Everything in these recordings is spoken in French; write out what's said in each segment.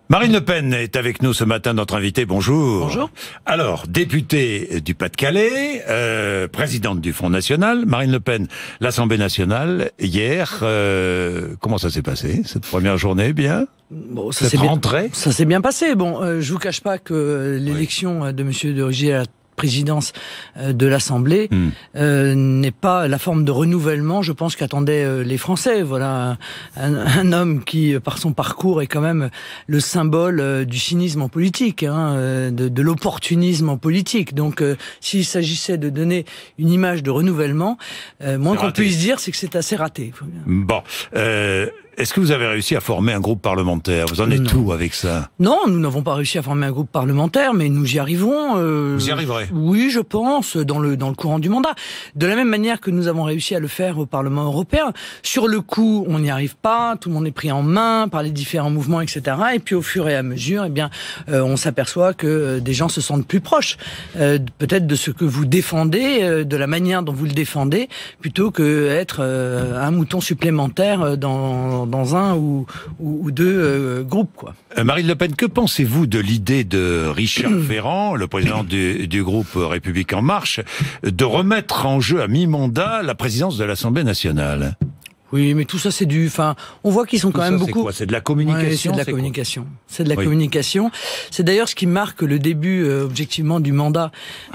Marine Le Pen est avec nous ce matin, notre invitée. Bonjour. Bonjour. Alors, députée du Pas-de-Calais, présidente du Front National, Marine Le Pen, l'Assemblée nationale, hier, comment ça s'est passé, cette première journée, bien? Bon, ça s'est bien passé. Bon, je vous cache pas que l'élection de Monsieur de Rugy à la présidence de l'Assemblée n'est pas la forme de renouvellement, je pense, qu'attendaient les Français. Voilà un homme qui, par son parcours, est quand même le symbole du cynisme en politique, de l'opportunisme en politique. Donc, s'il s'agissait de donner une image de renouvellement, moins qu'on puisse dire, c'est que c'est assez raté. Bon. Est-ce que vous avez réussi à former un groupe parlementaire? Vous en êtes où avec ça? Non, nous n'avons pas réussi à former un groupe parlementaire, mais nous y arrivons. Vous y arriverez? Oui, je pense, dans le courant du mandat. De la même manière que nous avons réussi à le faire au Parlement européen. Sur le coup, on n'y arrive pas, tout le monde est pris en main par les différents mouvements, etc. Et puis au fur et à mesure, on s'aperçoit que des gens se sentent plus proches, peut-être de ce que vous défendez, de la manière dont vous le défendez, plutôt que être un mouton supplémentaire dans un ou deux groupes, quoi. Marine Le Pen, que pensez-vous de l'idée de Richard Ferrand, le président du groupe République En Marche, de remettre en jeu à mi-mandat la présidence de l'Assemblée nationale? Oui, mais tout ça, c'est on voit qu'ils sont quand même beaucoup... C'est de la communication? Ouais, c'est de la communication. C'est de la communication. C'est d'ailleurs ce qui marque le début, objectivement, du mandat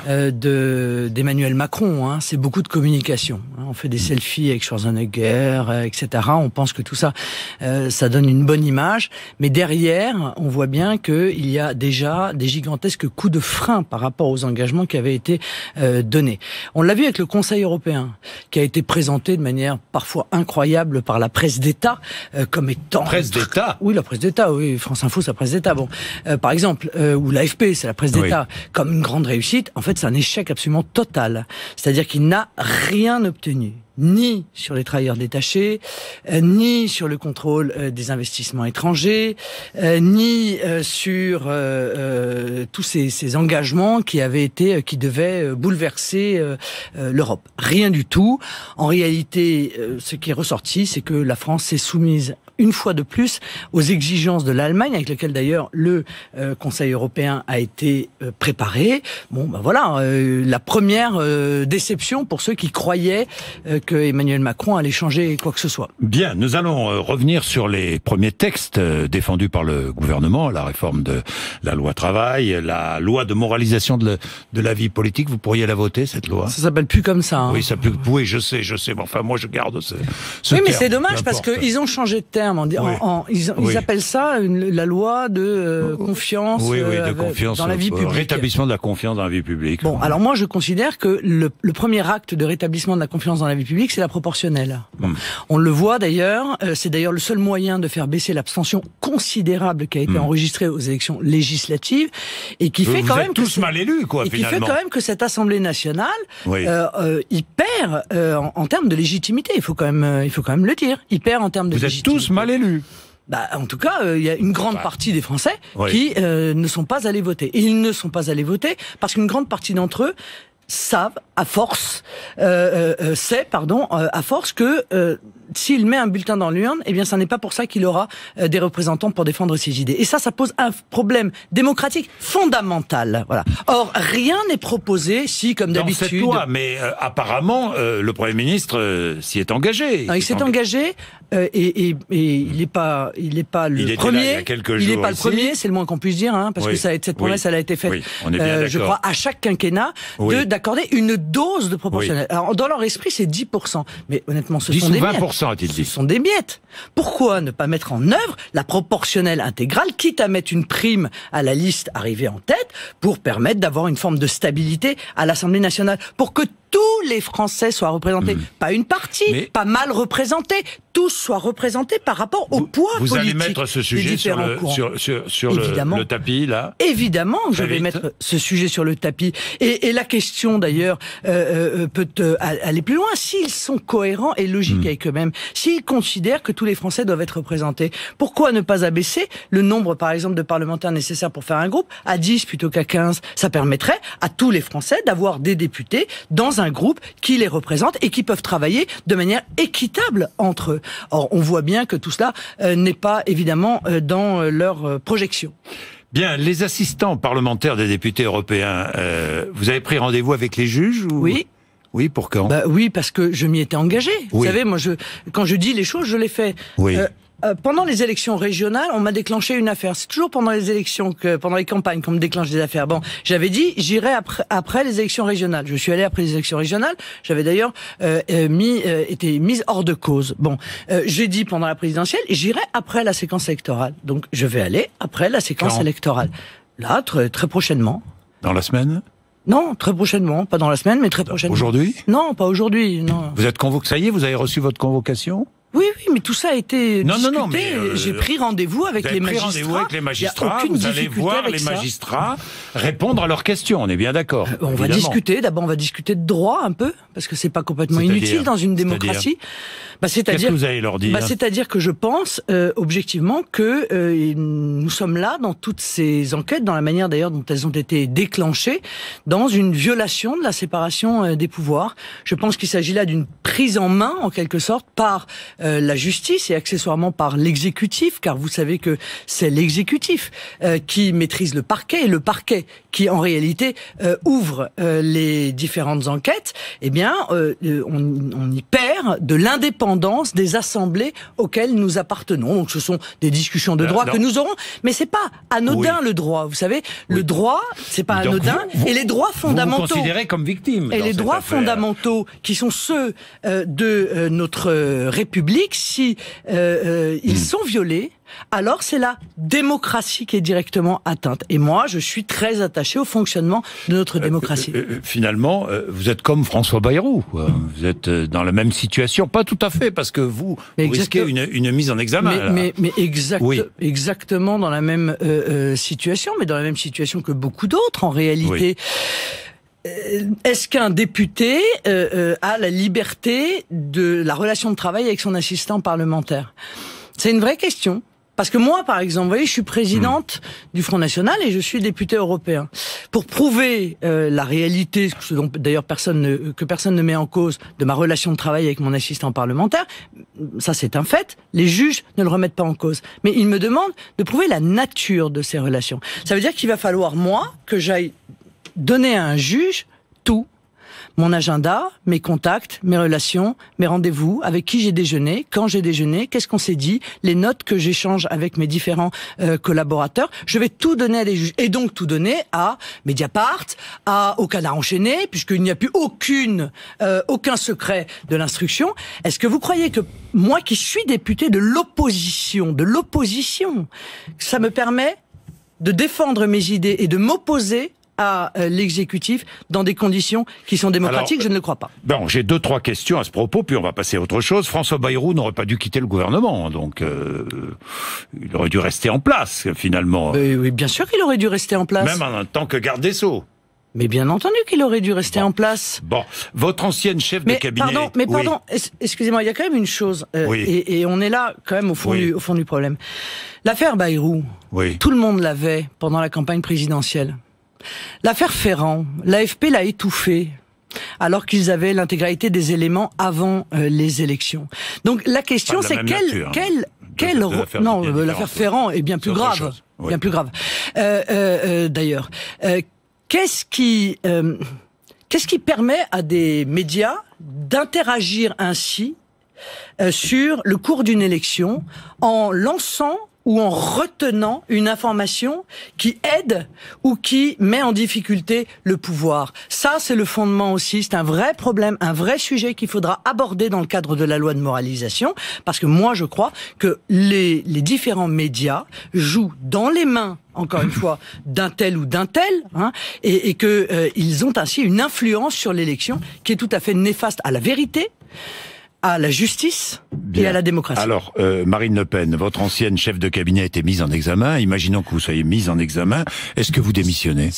d'Emmanuel Macron. C'est beaucoup de communication. On fait des selfies avec Schwarzenegger, etc. On pense que tout ça, ça donne une bonne image. Mais derrière, on voit bien qu'il y a déjà des gigantesques coups de frein par rapport aux engagements qui avaient été donnés. On l'a vu avec le Conseil européen, qui a été présenté de manière parfois incroyable par la presse d'État, comme étant... Presse d'État? Oui, la presse d'État, oui. France Info, c'est la presse d'État. Bon, par exemple, ou l'AFP, c'est la presse d'État, comme une grande réussite. En fait, c'est un échec absolument total. C'est-à-dire qu'il n'a rien obtenu. Ni sur les travailleurs détachés, ni sur le contrôle des investissements étrangers, ni sur tous ces engagements qui devaient bouleverser l'Europe. Rien du tout. En réalité, ce qui est ressorti, c'est que la France s'est soumise une fois de plus aux exigences de l'Allemagne, avec lesquelles d'ailleurs le Conseil européen a été préparé. Bon, voilà, la première déception pour ceux qui croyaient que Emmanuel Macron allait changer quoi que ce soit. Bien, nous allons revenir sur les premiers textes défendus par le gouvernement, la réforme de la loi travail, la loi de moralisation de la vie politique. Vous pourriez la voter, cette loi? Ça s'appelle plus comme ça. Oui, oui, je sais, mais enfin, moi je garde ce oui, mais c'est dommage parce qu'ils ont changé de terme. Ils appellent ça la loi de confiance, de confiance dans la vie publique. Rétablissement de la confiance dans la vie publique. Bon, alors moi je considère que le premier acte de rétablissement de la confiance dans la vie publique, c'est la proportionnelle. On le voit d'ailleurs, c'est d'ailleurs le seul moyen de faire baisser l'abstention considérable qui a été enregistrée aux élections législatives et qui fait quand même tous mal élus, quoi, finalement. Qui fait quand même que cette Assemblée nationale, il perd en termes de légitimité. Il faut quand même le dire. Il perd en termes de légitimité. Vous êtes tous mal élus. En tout cas, il y a une grande partie des Français qui ne sont pas allés voter. Et ils ne sont pas allés voter parce qu'une grande partie d'entre eux savent, à force que s'il met un bulletin dans l'urne, eh bien, ça n'est pas pour ça qu'il aura des représentants pour défendre ses idées. Et ça pose un problème démocratique fondamental. Voilà. Or, rien n'est proposé si, comme d'habitude... Dans cette loi, mais apparemment, le Premier ministre s'y est engagé. Il s'est engagé et il n'est pas le premier. Il n'est pas le premier, c'est le moins qu'on puisse dire, parce que cette promesse, elle a été faite, je crois, à chaque quinquennat, d'accorder une dose de proportionnelle. Alors, dans leur esprit, c'est 10%. Mais honnêtement, ce sont des miettes. 20%, a-t-il dit. Ce sont des miettes. Pourquoi ne pas mettre en œuvre la proportionnelle intégrale, quitte à mettre une prime à la liste arrivée en tête, pour permettre d'avoir une forme de stabilité à l'Assemblée nationale, pour que tous les Français soient représentés, pas une partie, pas mal représentés, tous soient représentés par rapport au poids politique. Vous allez mettre ce sujet sur le tapis, là? Évidemment que je vais mettre ce sujet sur le tapis. Et la question, d'ailleurs, peut aller plus loin. S'ils sont cohérents et logiques avec eux-mêmes, s'ils considèrent que tous les Français doivent être représentés, pourquoi ne pas abaisser le nombre, par exemple, de parlementaires nécessaires pour faire un groupe à 10 plutôt qu'à 15? Ça permettrait à tous les Français d'avoir des députés dans un groupe qui les représente et qui peuvent travailler de manière équitable entre eux. Or, on voit bien que tout cela n'est pas évidemment dans leur projection. Bien, les assistants parlementaires des députés européens, vous avez pris rendez-vous avec les juges ou... Oui. Oui, pour quand? Oui, parce que je m'y étais engagé. Oui. Vous savez, moi, quand je dis les choses, je les fais. Oui. Pendant les élections régionales, on m'a déclenché une affaire. C'est toujours pendant les élections, pendant les campagnes qu'on me déclenche des affaires. Bon, j'avais dit, j'irai après les élections régionales. Je suis allé après les élections régionales. J'avais d'ailleurs été mise hors de cause. Bon, j'ai dit pendant la présidentielle, j'irai après la séquence électorale. Donc, je vais aller après la séquence électorale. Là, très prochainement. Dans la semaine? Non, très prochainement. Pas dans la semaine, mais très prochainement. Aujourd'hui? Non, pas aujourd'hui, non. Vous êtes convoqué, ça y est, vous avez reçu votre convocation? Oui, mais tout ça a été discuté. Non, mais j'ai pris rendez-vous avec les magistrats. Rendez-vous avec les magistrats. Il y a aucune vous allez voir les magistrats répondre à leurs questions. On est bien d'accord. On va discuter. D'abord, on va discuter de droit un peu, parce que c'est pas complètement inutile dans une démocratie. Qu'est-ce que vous allez leur dire? C'est-à-dire que je pense objectivement que nous sommes là dans toutes ces enquêtes, dans la manière d'ailleurs dont elles ont été déclenchées, dans une violation de la séparation des pouvoirs. Je pense qu'il s'agit là d'une prise en main, en quelque sorte, par la justice et accessoirement par l'exécutif, car vous savez que c'est l'exécutif qui maîtrise le parquet, et le parquet qui en réalité ouvre les différentes enquêtes. Eh bien, on y perd de l'indépendance des assemblées auxquelles nous appartenons. Donc ce sont des discussions de droit que nous aurons, mais c'est pas anodin le droit. Vous savez, le droit, c'est pas anodin, et les droits fondamentaux. Vous vous considérez comme victime. Et les droits fondamentaux, qui sont ceux de notre République, si ils sont violés, alors c'est la démocratie qui est directement atteinte. Et moi, je suis très attaché au fonctionnement de notre démocratie. Finalement, vous êtes comme François Bayrou. Vous êtes dans la même situation. Pas tout à fait, parce que vous risquez une mise en examen. Mais exactement dans la même situation, mais dans la même situation que beaucoup d'autres, en réalité. Oui. Est-ce qu'un député a la liberté de la relation de travail avec son assistant parlementaire? C'est une vraie question. Parce que moi, par exemple, vous voyez, je suis présidente du Front National et je suis député européen. Pour prouver la réalité, ce dont d'ailleurs personne ne met en cause, de ma relation de travail avec mon assistant parlementaire, ça c'est un fait, les juges ne le remettent pas en cause. Mais ils me demandent de prouver la nature de ces relations. Ça veut dire qu'il va falloir, moi, que j'aille donner à un juge tout. Mon agenda, mes contacts, mes relations, mes rendez-vous, avec qui j'ai déjeuné, quand j'ai déjeuné, qu'est-ce qu'on s'est dit, les notes que j'échange avec mes différents collaborateurs. Je vais tout donner à des juges. Et donc tout donner à Mediapart, au Canard enchaîné, puisqu'il n'y a plus aucun secret de l'instruction. Est-ce que vous croyez que moi qui suis député de l'opposition, ça me permet de défendre mes idées et de m'opposer à l'exécutif dans des conditions qui sont démocratiques? Alors, je ne le crois pas. Bon, j'ai 2-3 questions à ce propos, puis on va passer à autre chose. François Bayrou n'aurait pas dû quitter le gouvernement, donc il aurait dû rester en place, finalement. Oui, bien sûr qu'il aurait dû rester en place. Même en tant que garde des Sceaux. Mais bien entendu qu'il aurait dû rester en place. Bon, votre ancienne chef de cabinet... Pardon, excusez-moi, il y a quand même une chose, et on est là quand même au fond du problème. L'affaire Bayrou, tout le monde l'avait pendant la campagne présidentielle. L'affaire Ferrand, l'AFP l'a étouffée, alors qu'ils avaient l'intégralité des éléments avant les élections. Donc la question c'est l'affaire Ferrand est bien plus grave, bien plus grave. D'ailleurs, qu'est-ce qui permet à des médias d'interagir ainsi sur le cours d'une élection en lançant ou en retenant une information qui aide ou qui met en difficulté le pouvoir? Ça, c'est le fondement aussi. C'est un vrai problème, un vrai sujet qu'il faudra aborder dans le cadre de la loi de moralisation, parce que moi, je crois que les différents médias jouent dans les mains, encore une fois, d'un tel ou d'un tel, et que ils ont ainsi une influence sur l'élection qui est tout à fait néfaste à la vérité, à la justice et à la démocratie. Alors, Marine Le Pen, votre ancienne chef de cabinet a été mise en examen. Imaginons que vous soyez mise en examen. Est-ce que vous démissionnez?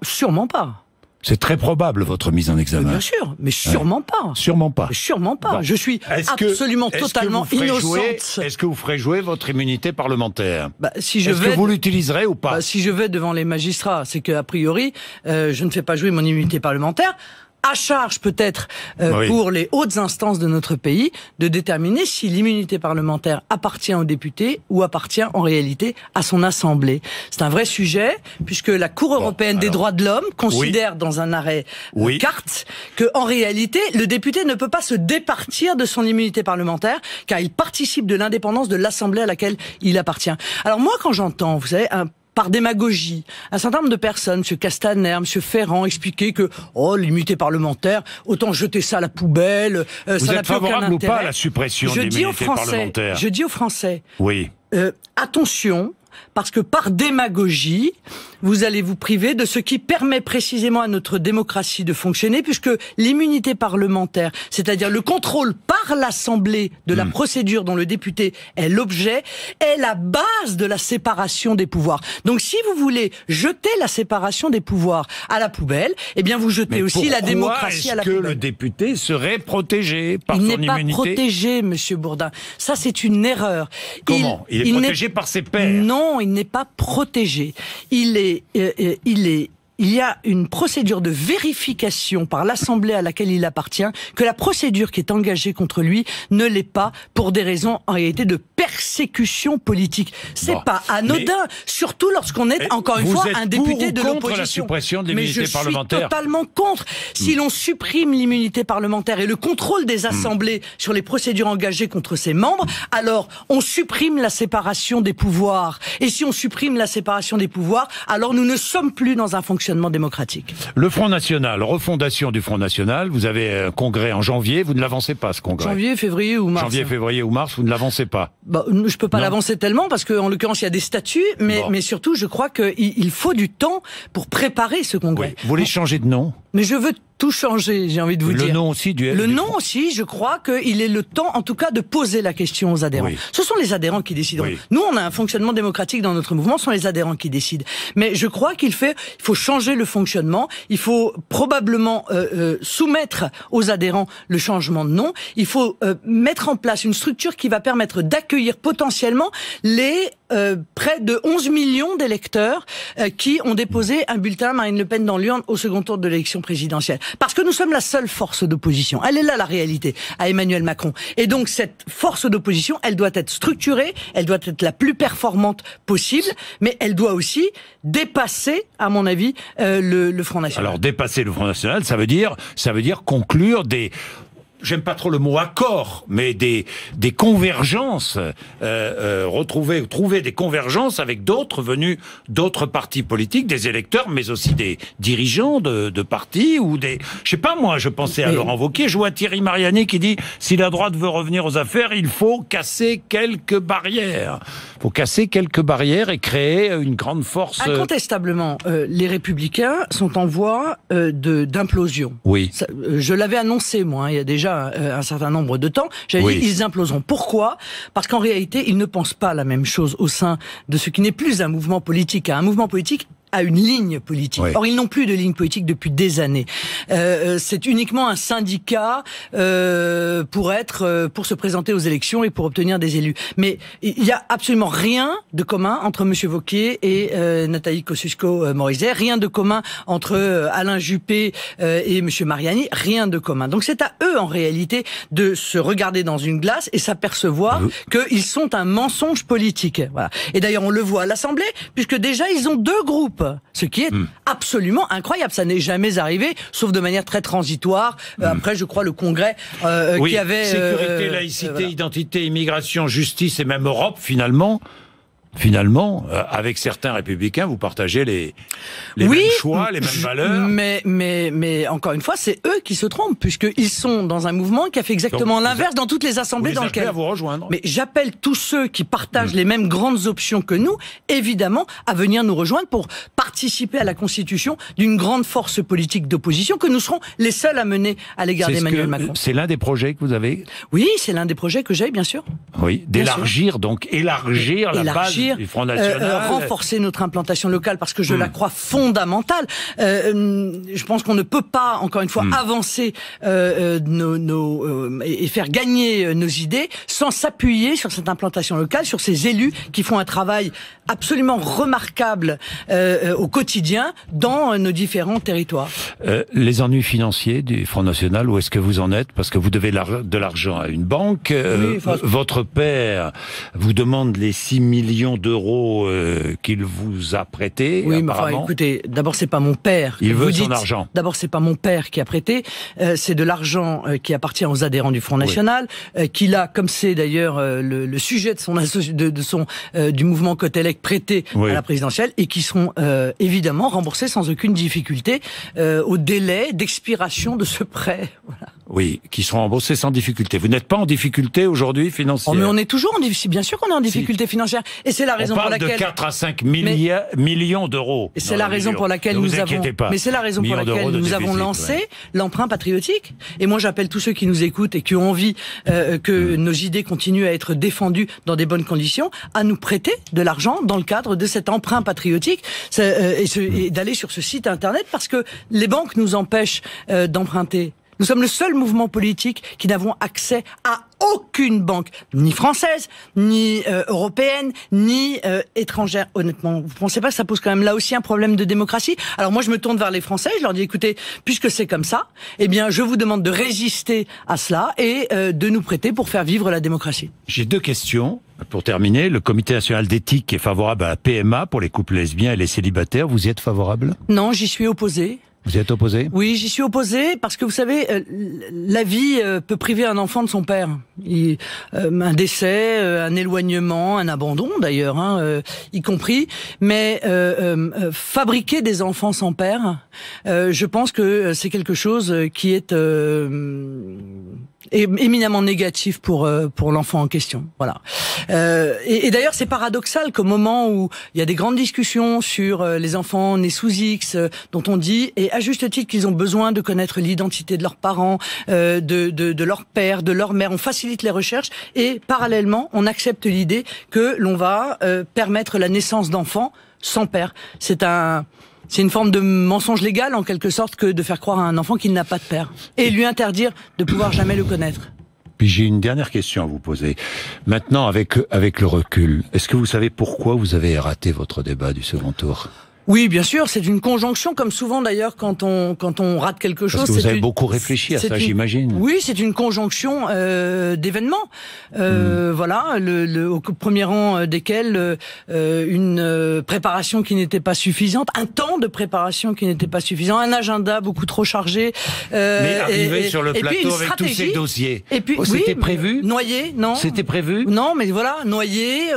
Sûrement pas. C'est très probable, votre mise en examen. Bien sûr, mais sûrement pas. Sûrement pas. Mais sûrement pas. Bon. Je suis absolument totalement innocente. Est-ce que vous ferez jouer votre immunité parlementaire? Est-ce que vous l'utiliserez ou pas? Si je vais devant les magistrats, c'est qu'a priori, je ne fais pas jouer mon immunité parlementaire. à charge peut-être pour les hautes instances de notre pays de déterminer si l'immunité parlementaire appartient aux députés ou appartient en réalité à son assemblée. C'est un vrai sujet puisque la Cour européenne des droits de l'homme considère dans un arrêt carte que en réalité le député ne peut pas se départir de son immunité parlementaire car il participe de l'indépendance de l'assemblée à laquelle il appartient. Alors moi quand j'entends, vous savez, par démagogie, un certain nombre de personnes, M. Castaner, M. Ferrand, expliquaient que l'immunité parlementaire, autant jeter ça à la poubelle, ça n'a plus aucun intérêt. Vous êtes favorable ou pas à la suppression de l'immunité parlementaire? Je dis aux Français, attention, parce que par démagogie, vous allez vous priver de ce qui permet précisément à notre démocratie de fonctionner, puisque l'immunité parlementaire, c'est-à-dire le contrôle par l'Assemblée de la procédure dont le député est l'objet, est la base de la séparation des pouvoirs. Donc si vous voulez jeter la séparation des pouvoirs à la poubelle, eh bien vous jetez aussi la démocratie à la poubelle. Est-ce que le député serait protégé par son immunité? Il n'est pas protégé, Monsieur Bourdin. Ça, c'est une erreur. Comment? Il est protégé par ses pairs? Non, il n'est pas protégé. Il y a une procédure de vérification par l'Assemblée à laquelle il appartient, que la procédure qui est engagée contre lui ne l'est pas pour des raisons en réalité de persécution politique. C'est pas anodin, surtout lorsqu'on est encore une fois un député de l'opposition. Contre la suppression de l'immunité parlementaire? Mais je suis totalement contre. Si l'on supprime l'immunité parlementaire et le contrôle des assemblées sur les procédures engagées contre ses membres, alors on supprime la séparation des pouvoirs. Et si on supprime la séparation des pouvoirs, alors nous ne sommes plus dans un fonctionnement démocratique. Le Front National, refondation du Front National, vous avez un congrès en janvier, vous ne l'avancez pas ce congrès? Janvier, février ou mars. Janvier, février ou mars, vous ne l'avancez pas? Je peux pas l'avancer tellement parce qu'en l'occurrence il y a des statuts, mais surtout je crois qu'il faut du temps pour préparer ce congrès. Vous voulez changer de nom? Mais je veux tout changer, j'ai envie de vous dire. Le nom aussi du Le nom aussi, je crois qu'il est le temps, en tout cas, de poser la question aux adhérents. Ce sont les adhérents qui décident. Nous, on a un fonctionnement démocratique dans notre mouvement, ce sont les adhérents qui décident. Mais je crois il faut changer le fonctionnement, il faut probablement soumettre aux adhérents le changement de nom, il faut mettre en place une structure qui va permettre d'accueillir potentiellement les près de 11 millions d'électeurs qui ont déposé un bulletin à Marine Le Pen dans l'urne au second tour de l'élection présidentielle. Parce que nous sommes la seule force d'opposition. Elle est là la réalité, à Emmanuel Macron. Et donc cette force d'opposition, elle doit être structurée, elle doit être la plus performante possible, mais elle doit aussi dépasser, à mon avis, le Front National. Alors dépasser le Front National, ça veut dire conclure des... J'aime pas trop le mot accord, mais des convergences, trouver des convergences avec d'autres venus d'autres partis politiques, des électeurs, mais aussi des dirigeants de partis ou des... Je sais pas moi, je pensais à Laurent Wauquiez, je vois Thierry Mariani qui dit si la droite veut revenir aux affaires, il faut casser quelques barrières. Il faut casser quelques barrières et créer une grande force. Incontestablement, les Républicains sont en voie d'implosion. Oui. Ça, je l'avais annoncé moi, il y a déjà un certain nombre de temps, j'avais dit ils imploseront. Pourquoi? Parce qu'en réalité, ils ne pensent pas la même chose au sein de ce qui n'est plus un mouvement politique. Un mouvement politique a une ligne politique. Or, ils n'ont plus de ligne politique depuis des années. C'est uniquement un syndicat pour se présenter aux élections et pour obtenir des élus. Mais il y a absolument rien de commun entre M. Wauquiez et Nathalie Kosciusko-Morizet, rien de commun entre Alain Juppé et M. Mariani, rien de commun. Donc c'est à eux en réalité de se regarder dans une glace et s'apercevoir qu'ils sont un mensonge politique. Voilà. Et d'ailleurs, on le voit à l'Assemblée, puisque déjà ils ont deux groupes. Ce qui est absolument incroyable. Ça n'est jamais arrivé, sauf de manière très transitoire. Après, je crois, le Congrès qui avait... sécurité, laïcité, identité, immigration, justice et même Europe, finalement, avec certains républicains, vous partagez les mêmes choix, les mêmes valeurs. Mais encore une fois, c'est eux qui se trompent, puisqu'ils sont dans un mouvement qui a fait exactement l'inverse dans toutes les assemblées dans lesquelles... à vous rejoindre. Mais j'appelle tous ceux qui partagent les mêmes grandes options que nous, évidemment, à venir nous rejoindre pour participer à la constitution d'une grande force politique d'opposition que nous serons les seuls à mener à l'égard d'Emmanuel Macron. C'est l'un des projets que vous avez? Oui, c'est l'un des projets que j'ai, bien sûr. Oui, d'élargir, donc élargir la base dire renforcer notre implantation locale parce que je la crois fondamentale. Je pense qu'on ne peut pas, encore une fois, avancer et faire gagner nos idées sans s'appuyer sur cette implantation locale, sur ces élus qui font un travail absolument remarquable au quotidien dans nos différents territoires. Les ennuis financiers du Front National, où est-ce que vous en êtes? Parce que vous devez de l'argent à une banque. Votre père vous demande les 6 millions d'euros qu'il vous a prêtés. Oui, mais enfin, écoutez, d'abord c'est pas mon père. Il veut son argent. D'abord c'est pas mon père qui a prêté, c'est de l'argent qui appartient aux adhérents du Front National, qu'il a, comme c'est d'ailleurs le sujet de du mouvement Cotelec prêté à la présidentielle, et qui seront évidemment remboursés sans aucune difficulté au délai d'expiration de ce prêt. Voilà. Oui, qui seront remboursés sans difficulté. Vous n'êtes pas en difficulté aujourd'hui financière? Mais on est toujours en difficulté. Bien sûr qu'on est en difficulté financière. Et c'est la raison pour laquelle... On parle de 4 à 5 millions d'euros. Et c'est la raison pour laquelle nous avons... Mais c'est la raison pour laquelle nous avons lancé l'emprunt patriotique. Et moi, j'appelle tous ceux qui nous écoutent et qui ont envie que nos idées continuent à être défendues dans des bonnes conditions, à nous prêter de l'argent dans le cadre de cet emprunt patriotique et d'aller sur ce site internet, parce que les banques nous empêchent d'emprunter. Nous sommes le seul mouvement politique qui n'avons accès à aucune banque, ni française, ni européenne, ni étrangère. Honnêtement, vous pensez pas que ça pose quand même là aussi un problème de démocratie? Alors moi, je me tourne vers les Français, je leur dis, écoutez, puisque c'est comme ça, eh bien, je vous demande de résister à cela et de nous prêter pour faire vivre la démocratie. J'ai 2 questions. Pour terminer, le Comité national d'éthique est favorable à la PMA pour les couples lesbiens et les célibataires. Vous y êtes favorable? Non, j'y suis opposé. Vous y êtes opposé? Oui, j'y suis opposé parce que vous savez, la vie peut priver un enfant de son père. Un décès, un éloignement, un abandon d'ailleurs, y compris. Mais fabriquer des enfants sans père, je pense que c'est quelque chose qui est éminemment négatif pour l'enfant en question. Voilà. Et d'ailleurs, c'est paradoxal qu'au moment où il y a des grandes discussions sur les enfants nés sous X, dont on dit, et à juste titre, qu'ils ont besoin de connaître l'identité de leurs parents, de leur père, de leur mère, on facilite les recherches, et parallèlement, on accepte l'idée que l'on va permettre la naissance d'enfants sans père. C'est une forme de mensonge légal, en quelque sorte, que de faire croire à un enfant qu'il n'a pas de père. Et lui interdire de pouvoir jamais le connaître. Puis j'ai une dernière question à vous poser. Maintenant, avec le recul, est-ce que vous savez pourquoi vous avez raté votre débat du second tour? Oui, bien sûr, c'est une conjonction, comme souvent d'ailleurs quand on rate quelque chose. Parce que vous avez beaucoup réfléchi à ça, j'imagine. Oui, c'est une conjonction d'événements. Voilà, au premier rang desquels une préparation qui n'était pas suffisante, un temps de préparation qui n'était pas suffisant, un agenda beaucoup trop chargé. Mais arriver sur le plateau avec tous ces dossiers. Et puis, c'était prévu? Noyé, non? C'était prévu? Non, mais voilà, noyé.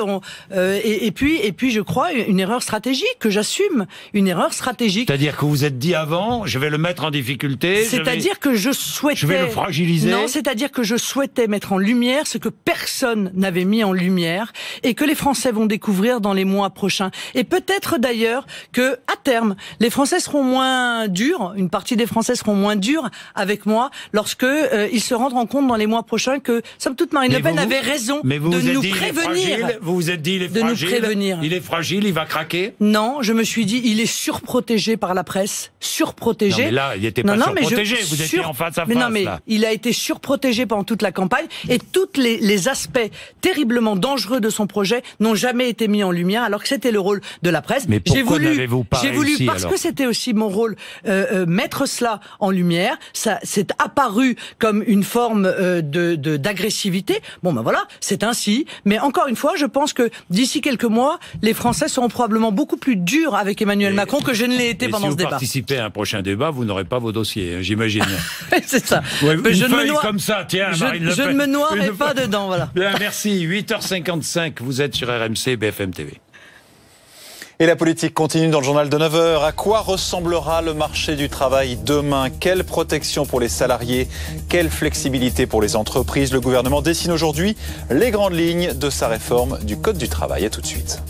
Et puis, je crois une erreur stratégique que j'assume. Une erreur stratégique. C'est-à-dire que vous êtes dit avant, je vais le mettre en difficulté. C'est-à-dire que je souhaitais... Je vais le fragiliser. Non, c'est-à-dire que je souhaitais mettre en lumière ce que personne n'avait mis en lumière et que les Français vont découvrir dans les mois prochains. Et peut-être d'ailleurs que, à terme, les Français seront moins durs, une partie des Français seront moins durs avec moi lorsque ils se rendront compte dans les mois prochains que, somme toute, Marine Le Pen avait raison de nous prévenir. Vous vous êtes dit, il est fragile. Il est fragile, il va craquer. Non, je me suis dit, il est surprotégé par la presse, surprotégé. Non, mais là, il n'était pas surprotégé, vous étiez en face à face. Non, mais là. Il a été surprotégé pendant toute la campagne, et tous les aspects terriblement dangereux de son projet n'ont jamais été mis en lumière, alors que c'était le rôle de la presse. Mais pourquoi n'avez-vous pas réussi? J'ai voulu, parce que c'était aussi mon rôle, mettre cela en lumière. Ça s'est apparu comme une forme d'agressivité. Bon, ben voilà, c'est ainsi. Mais encore une fois, je pense que d'ici quelques mois, les Français seront probablement beaucoup plus durs avec Emmanuel Macron que je ne l'ai été pendant ce débat. Si vous participez à un prochain débat, vous n'aurez pas vos dossiers, j'imagine. C'est ça. Ouais, une feuille comme ça, tiens, Marine Le Pen. Je ne me noierai pas dedans, voilà. Bien, merci. 8h55, vous êtes sur RMC, BFM TV. Et la politique continue dans le journal de 9h. À quoi ressemblera le marché du travail demain? Quelle protection pour les salariés? Quelle flexibilité pour les entreprises? Le gouvernement dessine aujourd'hui les grandes lignes de sa réforme du Code du travail. À tout de suite.